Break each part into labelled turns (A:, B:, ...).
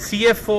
A: CFO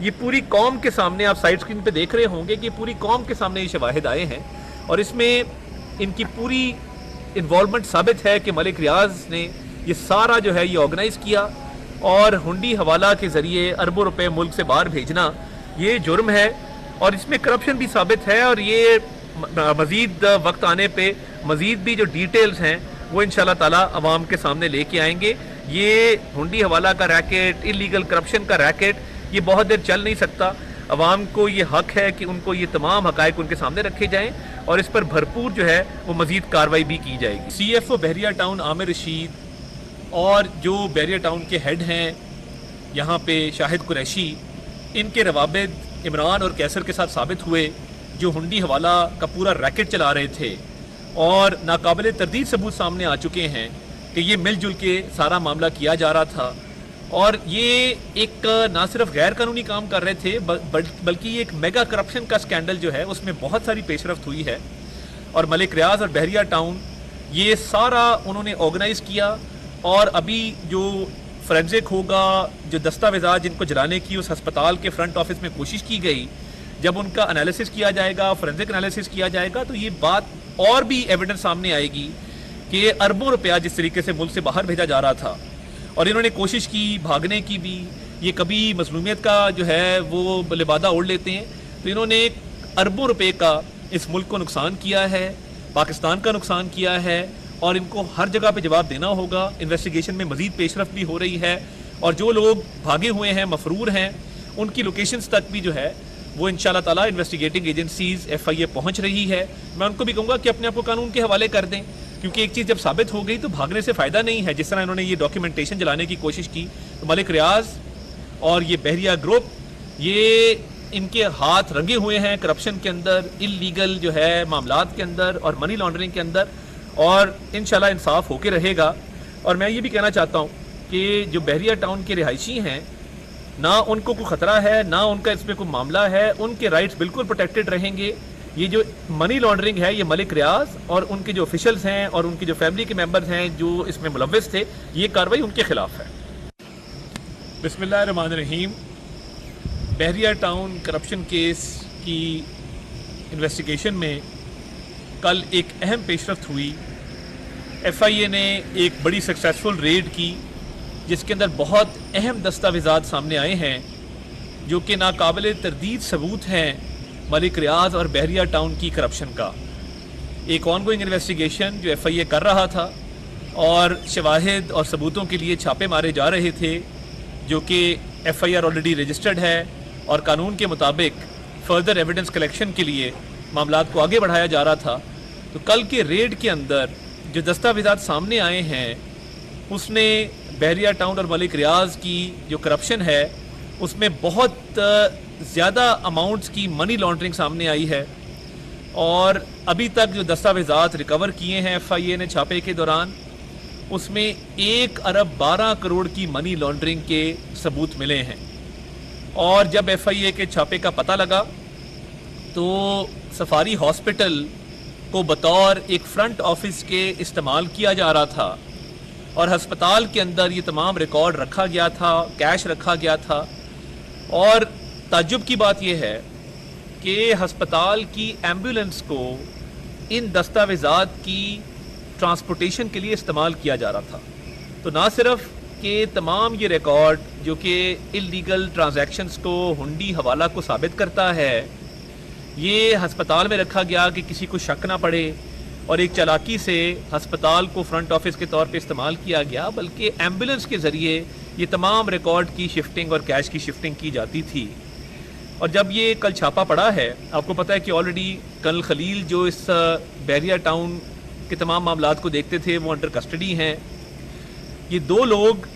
A: یہ پوری قوم کے سامنے، آپ سائڈ سکرین پہ دیکھ رہے ہوں گے کہ پوری قوم کے سامنے یہ شواہد آئے ہیں، اور اس میں ان کی پوری انوالومنٹ ثابت ہے کہ ملک ریاض نے یہ سارا جو ہے یہ آرگنائز کیا، اور ہنڈی حوالہ کے ذریعے اربوں روپے ملک سے باہر بھیجنا یہ جرم ہے، اور اس میں کرپشن بھی ثابت ہے، اور یہ مزید وقت آنے پہ مزید بھی جو ڈیٹیلز ہیں وہ انشاءاللہ تعالی عوام کے سامنے لے کے آئیں گے۔ یہ ہنڈی حوالہ کا ریکٹ، انلیگل کرپشن کا ریکٹ یہ بہت دیر چل نہیں سکتا۔ عوام کو یہ حق ہے کہ ان کو یہ تمام حقائق ان کے سامنے رکھے جائیں، اور اس پر بھرپور جو ہے وہ مزید کارروائی بھی کی جائے گی۔ سی ایف او بحریہ ٹاؤن عامر رشید اور جو بحریہ ٹاؤن کے ہیڈ ہیں یہاں پہ شاہد قریشی، ان کے روابط عمران اور کیسر کے ساتھ ثابت ہوئے، جو ہنڈی حوالہ کا پورا ریکٹ چلا رہے تھے، اور ناقابل تردید ثبوت سامنے آ چکے ہیں کہ یہ مل جل کے سارا معاملہ کیا جا رہا تھا، اور یہ ایک نہ صرف غیر قانونی کام کر رہے تھے بلکہ یہ ایک میگا کرپشن کا سکینڈل جو ہے اس میں بہت ساری پیش رفت ہوئی ہے، اور ملک ریاض اور بحریہ ٹاؤن یہ سارا انہوں نے آرگنائز کیا، اور ابھی جو فورینزک ہوگا، جو دستاویزات جن کو جلانے کی اس ہسپتال کے فرنٹ آفس میں کوشش کی گئی، جب ان کا انالیسس کیا جائے گا، فورینزک انالیسس کیا جائے گا، تو یہ بات اور بھی ایویڈنس سامنے آئے گی کہ اربوں روپیہ جس طریقے سے ملک سے باہر بھیجا جا رہا تھا، اور انہوں نے کوشش کی بھاگنے کی بھی، یہ کبھی مظلومیت کا جو ہے وہ لبادہ اوڑھ لیتے ہیں، تو انہوں نے اربوں روپے کا اس ملک کو نقصان کیا ہے، پاکستان کا نقصان کیا ہے، اور ان کو ہر جگہ پہ جواب دینا ہوگا۔ انویسٹیگیشن میں مزید پیش رفت بھی ہو رہی ہے، اور جو لوگ بھاگے ہوئے ہیں، مفرور ہیں، ان کی لوکیشنز تک بھی جو ہے وہ انشاءاللہ تعالیٰ انویسٹیگیٹنگ ایجنسیز ایف آئی اے پہنچ رہی ہے۔ میں ان کو بھی کہوں گا کہ اپنے آپ کو قانون کے حوالے کر دیں، کیونکہ ایک چیز جب ثابت ہو گئی تو بھاگنے سے فائدہ نہیں ہے۔ جس طرح انہوں نے یہ ڈاکیومنٹیشن جلانے کی کوشش کی، تو ملک ریاض اور یہ بحریہ گروپ یہ ان کے ہاتھ رنگے ہوئے ہیں کرپشن کے اندر، انلیگل جو ہے معاملات کے اندر، اور منی لانڈرنگ کے اندر، اور انشاءاللہ انصاف ہو کے رہے گا۔ اور میں یہ بھی کہنا چاہتا ہوں کہ جو بحریہ ٹاؤن کے رہائشی ہیں، نہ ان کو کوئی خطرہ ہے، نہ ان کا اس میں کوئی معاملہ ہے، ان کے رائٹس بالکل پروٹیکٹڈ رہیں گے۔ یہ جو منی لانڈرنگ ہے، یہ ملک ریاض اور ان کے جو آفیشلز ہیں اور ان کی جو فیملی کے ممبرز ہیں جو اس میں ملوث تھے، یہ کارروائی ان کے خلاف ہے۔ بسم اللہ الرحمن الرحیم۔ بحریہ ٹاؤن کرپشن کیس کی انویسٹیگیشن میں کل ایک اہم پیش رفت ہوئی۔ ایف آئی اے نے ایک بڑی سکسیسفل ریڈ کی، جس کے اندر بہت اہم دستاویزات سامنے آئے ہیں جو کہ ناقابل تردید ثبوت ہیں ملک ریاض اور بحریہ ٹاؤن کی کرپشن کا۔ ایک آن گوئنگ انویسٹیگیشن جو ایف آئی اے کر رہا تھا، اور شواہد اور ثبوتوں کے لیے چھاپے مارے جا رہے تھے، جو کہ F I R already registered ہے، اور قانون کے مطابق فردر ایویڈنس کلیکشن کے لیے معاملات کو آگے بڑھایا جا رہا تھا۔ تو کل کے ریڈ کے اندر جو دستاویزات سامنے آئے ہیں، اس نے بحریہ ٹاؤن اور ملک ریاض کی جو کرپشن ہے اس میں بہت زیادہ اماؤنٹس کی منی لانڈرنگ سامنے آئی ہے، اور ابھی تک جو دستاویزات ریکور کیے ہیں ایف آئی اے نے چھاپے کے دوران، اس میں 1 ارب 12 کروڑ کی منی لانڈرنگ کے ثبوت ملے ہیں۔ اور جب ایف آئی اے کے چھاپے کا پتہ لگا تو سفاری ہاسپٹل کو بطور ایک فرنٹ آفس کے استعمال کیا جا رہا تھا، اور ہسپتال کے اندر یہ تمام ریکارڈ رکھا گیا تھا، کیش رکھا گیا تھا۔ اور تعجب کی بات یہ ہے کہ ہسپتال کی ایمبولنس کو ان دستاویزات کی ٹرانسپورٹیشن کے لیے استعمال کیا جا رہا تھا۔ تو نہ صرف کہ تمام یہ ریکارڈ جو کہ انلیگل ٹرانزیکشنز کو، ہنڈی حوالہ کو ثابت کرتا ہے، یہ ہسپتال میں رکھا گیا کہ کسی کو شک نہ پڑے، اور ایک چالاکی سے ہسپتال کو فرنٹ آفس کے طور پہ استعمال کیا گیا، بلکہ ایمبولنس کے ذریعے یہ تمام ریکارڈ کی شفٹنگ اور کیش کی شفٹنگ کی جاتی تھی۔ اور جب یہ کل چھاپا پڑا ہے، آپ کو پتہ ہے کہ آلریڈی کرنل خلیل جو اس بحریہ ٹاؤن کے تمام معاملات کو دیکھتے تھے وہ انڈر کسٹڈی ہیں۔ یہ 2 لوگ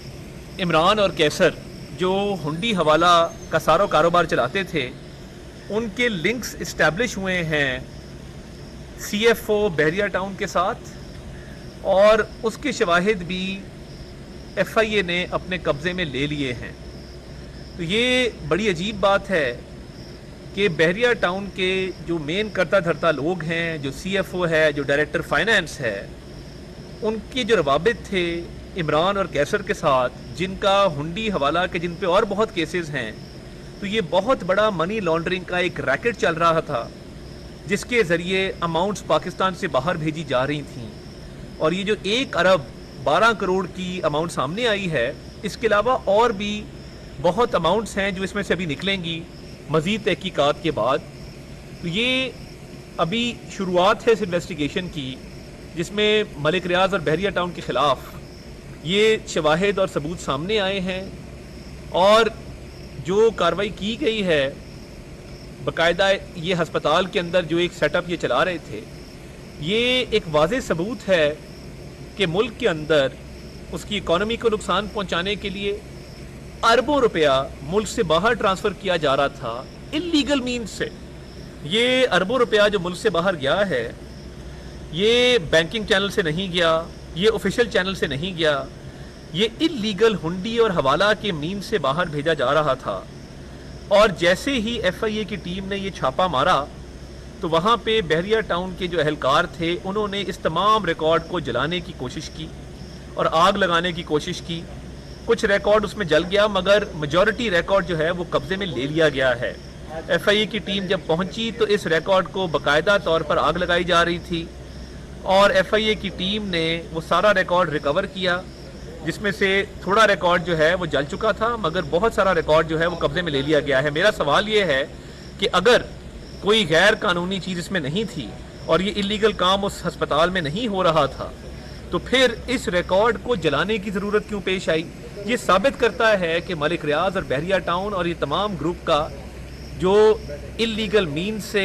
A: عمران اور کیسر جو ہنڈی حوالہ کا سارا کاروبار چلاتے تھے، ان کے لنکس اسٹیبلش ہوئے ہیں سی ایف او بحریہ ٹاؤن کے ساتھ، اور اس کے شواہد بھی ایف آئی اے نے اپنے قبضے میں لے لیے ہیں۔ تو یہ بڑی عجیب بات ہے کہ بحریہ ٹاؤن کے جو مین کرتا دھرتا لوگ ہیں، جو سی ایف او ہے، جو ڈائریکٹر فائنانس ہے، ان کے جو روابط تھے عمران اور کیسر کے ساتھ، جن کا ہنڈی حوالہ کے جن پہ اور بہت کیسز ہیں، تو یہ بہت بڑا منی لانڈرنگ کا ایک ریکٹ چل رہا تھا جس کے ذریعے اماؤنٹس پاکستان سے باہر بھیجی جا رہی تھیں. اور یہ جو 1 ارب 12 کروڑ کی اماؤنٹ سامنے آئی ہے، اس کے علاوہ اور بھی بہت اماؤنٹس ہیں جو اس میں سے ابھی نکلیں گی مزید تحقیقات کے بعد. تو یہ ابھی شروعات ہے اس انویسٹیگیشن کی، جس میں ملک ریاض اور بحریہ ٹاؤن کے خلاف یہ شواہد اور ثبوت سامنے آئے ہیں، اور جو کارروائی کی گئی ہے باقاعدہ یہ ہسپتال کے اندر جو ایک سیٹ اپ یہ چلا رہے تھے، یہ ایک واضح ثبوت ہے کہ ملک کے اندر اس کی اکانومی کو نقصان پہنچانے کے لیے اربوں روپیہ ملک سے باہر ٹرانسفر کیا جا رہا تھا انلیگل مینز سے. یہ اربوں روپیہ جو ملک سے باہر گیا ہے، یہ بینکنگ چینل سے نہیں گیا، یہ آفیشیل چینل سے نہیں گیا، یہ انلیگل ہنڈی اور حوالہ کے مینز سے باہر بھیجا جا رہا تھا. اور جیسے ہی ایف آئی اے کی ٹیم نے یہ چھاپا مارا تو وہاں پہ بحریہ ٹاؤن کے جو اہلکار تھے انہوں نے اس تمام ریکارڈ کو جلانے کی کوشش کی اور آگ لگانے کی کوشش کی. کچھ ریکارڈ اس میں جل گیا، مگر میجورٹی ریکارڈ جو ہے وہ قبضے میں لے لیا گیا ہے. ایف آئی اے کی ٹیم جب پہنچی تو اس ریکارڈ کو باقاعدہ طور پر آگ لگائی جا رہی تھی، اور ایف آئی اے کی ٹیم نے وہ سارا ریکارڈ ریکور کیا، جس میں سے تھوڑا ریکارڈ جو ہے وہ جل چکا تھا، مگر بہت سارا ریکارڈ جو ہے وہ قبضے میں لے لیا گیا ہے. میرا سوال یہ ہے کہ اگر کوئی غیر قانونی چیز اس میں نہیں تھی اور یہ انلیگل کام اس ہسپتال میں نہیں ہو رہا تھا، تو پھر اس ریکارڈ کو جلانے کی ضرورت کیوں پیش آئی؟ یہ ثابت کرتا ہے کہ ملک ریاض اور بحریہ ٹاؤن اور یہ تمام گروپ کا جو انلیگل مینز سے،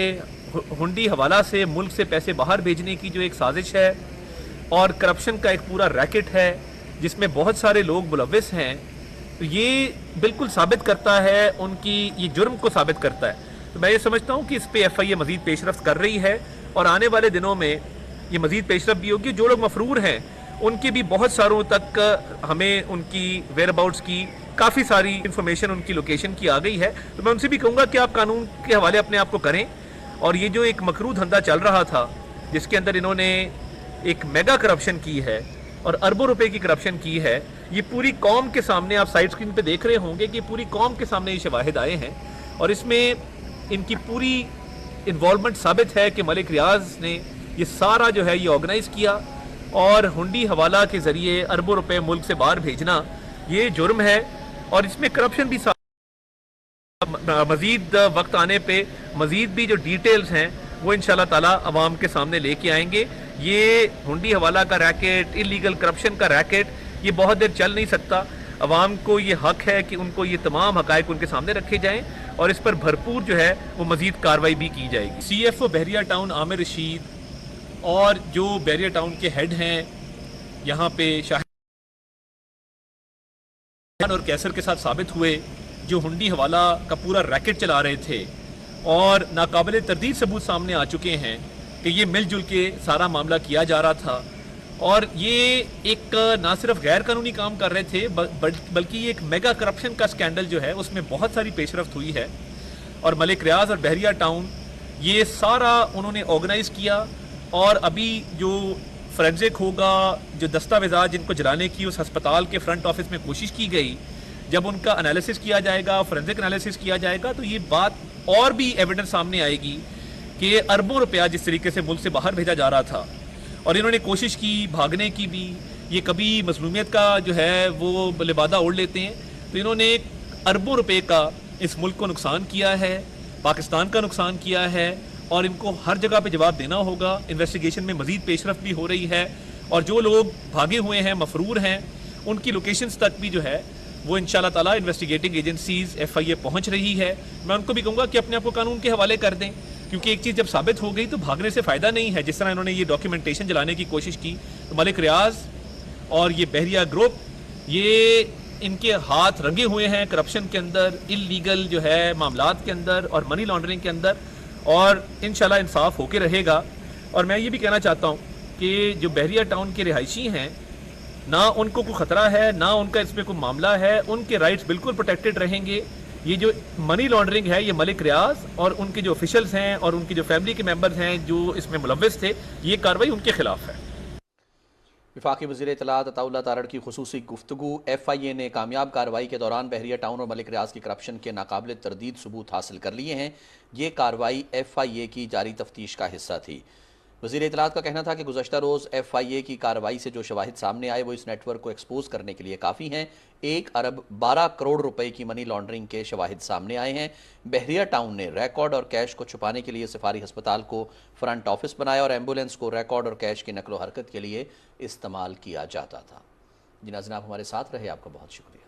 A: ہنڈی حوالہ سے ملک سے پیسے باہر بھیجنے کی جو ایک سازش ہے اور کرپشن کا ایک پورا ریکٹ ہے جس میں بہت سارے لوگ ملوث ہیں، تو یہ بالکل ثابت کرتا ہے ان کی یہ جرم کو ثابت کرتا ہے. تو میں یہ سمجھتا ہوں کہ اس پہ ایف آئی اے مزید پیش رفت کر رہی ہے، اور آنے والے دنوں میں یہ مزید پیش رفت بھی ہوگی. جو لوگ مفرور ہیں ان کی بھی بہت ساروں تک ہمیں ان کی ویئر اباؤٹس کی کافی ساری انفارمیشن ان کی لوکیشن کی آ گئی ہے. تو میں ان سے بھی کہوں گا کہ آپ قانون کے حوالے اپنے آپ کو کریں. اور یہ جو ایک مکروہ دھندا چل رہا تھا جس کے اندر انہوں نے ایک میگا کرپشن کی ہے اور اربوں روپے کی کرپشن کی ہے، یہ پوری قوم کے سامنے، آپ سائیڈ سکرین پہ دیکھ رہے ہوں گے کہ پوری قوم کے سامنے یہ شواہد آئے ہیں، اور اس میں ان کی پوری انوالومنٹ ثابت ہے کہ ملک ریاض نے یہ سارا جو ہے یہ آرگنائز کیا، اور ہنڈی حوالہ کے ذریعے اربوں روپے ملک سے باہر بھیجنا یہ جرم ہے. اور اس میں کرپشن بھی مزید وقت آنے پہ مزید بھی جو ڈیٹیلز ہیں وہ انشاءاللہ تعالی عوام کے سامنے لے کے آئیں گے. یہ ہنڈی حوالہ کا ریکٹ، انلیگل کرپشن کا ریکٹ یہ بہت دیر چل نہیں سکتا. عوام کو یہ حق ہے کہ ان کو یہ تمام حقائق ان کے سامنے رکھے جائیں، اور اس پر بھرپور جو ہے وہ مزید کارروائی بھی کی جائے گی. سی ایف او بحریہ ٹاؤن عامر رشید اور جو بحریہ ٹاؤن کے ہیڈ ہیں یہاں پہ شاہد اور کیسر کے ساتھ ثابت ہوئے، جو ہنڈی حوالہ کا پورا ریکٹ چلا رہے تھے، اور ناقابل تردید ثبوت سامنے آ چکے ہیں کہ یہ مل جل کے سارا معاملہ کیا جا رہا تھا. اور یہ ایک نہ صرف غیر قانونی کام کر رہے تھے بلکہ یہ ایک میگا کرپشن کا سکینڈل جو ہے اس میں بہت ساری پیش رفت ہوئی ہے. اور ملک ریاض اور بحریہ ٹاؤن یہ سارا انہوں نے آرگنائز کیا، اور ابھی جو فورینزک ہوگا، جو دستاویزات جن کو جلانے کی اس ہسپتال کے فرنٹ آفس میں کوشش کی گئی، جب ان کا انالیسس کیا جائے گا، فورینزک انالیسس کیا جائے گا، تو یہ بات اور بھی ایویڈنس سامنے آئے گی کہ اربوں روپیہ جس طریقے سے ملک سے باہر بھیجا جا رہا تھا، اور انہوں نے کوشش کی بھاگنے کی بھی. یہ کبھی مظلومیت کا جو ہے وہ لبادہ اوڑھ لیتے ہیں، تو انہوں نے اربوں روپے کا اس ملک کو نقصان کیا ہے، پاکستان کا نقصان کیا ہے، اور ان کو ہر جگہ پہ جواب دینا ہوگا. انویسٹیگیشن میں مزید پیش رفت بھی ہو رہی ہے، اور جو لوگ بھاگے ہوئے ہیں، مفرور ہیں، ان کی لوکیشنز تک بھی جو ہے وہ انشاءاللہ تعالیٰ انویسٹیگیٹنگ ایجنسیز ایف آئی اے پہنچ رہی ہے. میں ان کو بھی کہوں گا کہ اپنے آپ کو قانون کے حوالے کر دیں، کیونکہ ایک چیز جب ثابت ہو گئی تو بھاگنے سے فائدہ نہیں ہے. جس طرح انہوں نے یہ ڈاکیومنٹیشن جلانے کی کوشش کی، تو ملک ریاض اور یہ بحریہ گروپ یہ ان کے ہاتھ رنگے ہوئے ہیں کرپشن کے اندر، انلیگل جو ہے معاملات کے اندر اور منی لانڈرنگ کے اندر، اور انشاءاللہ انصاف ہو کے رہے گا. اور میں یہ بھی کہنا چاہتا ہوں کہ جو بحریہ ٹاؤن کے رہائشی ہیں، نہ ان کو کوئی خطرہ ہے، نہ ان کا اس میں کوئی معاملہ ہے، ان کے رائٹس بالکل پروٹیکٹڈ رہیں گے. یہ جو منی لانڈرنگ ہے یہ ملک ریاض اور ان کے جو آفیشلز ہیں اور ان کی جو فیملی کے ممبرز ہیں جو اس میں ملوث تھے، یہ کارروائی ان کے خلاف ہے.
B: وفاقی وزیر اطلاعات عطا اللہ تارڑ کی خصوصی گفتگو۔ ایف آئی اے نے کامیاب کارروائی کے دوران بحریہ ٹاؤن اور ملک ریاض کی کرپشن کے ناقابل تردید ثبوت حاصل کر لیے ہیں۔ یہ کارروائی ایف آئی اے کی جاری تفتیش کا حصہ تھی۔ وزیر اطلاعات کا کہنا تھا کہ گزشتہ روز ایف آئی اے کی کارروائی سے جو شواہد سامنے آئے وہ اس نیٹ ورک کو ایکسپوز کرنے کے لیے کافی ہیں۔ 1 ارب 12 کروڑ روپے کی منی لانڈرنگ کے شواہد سامنے آئے ہیں۔ بحریہ ٹاؤن نے ریکارڈ اور کیش کو چھپانے کے لیے سفاری ہسپتال کو فرنٹ آفس بنایا اور ایمبولینس کو ریکارڈ اور کیش کی نقل و حرکت کے لیے استعمال کیا جاتا تھا۔ جی ناظرین، آپ ہمارے ساتھ رہے، آپ کا بہت شکریہ۔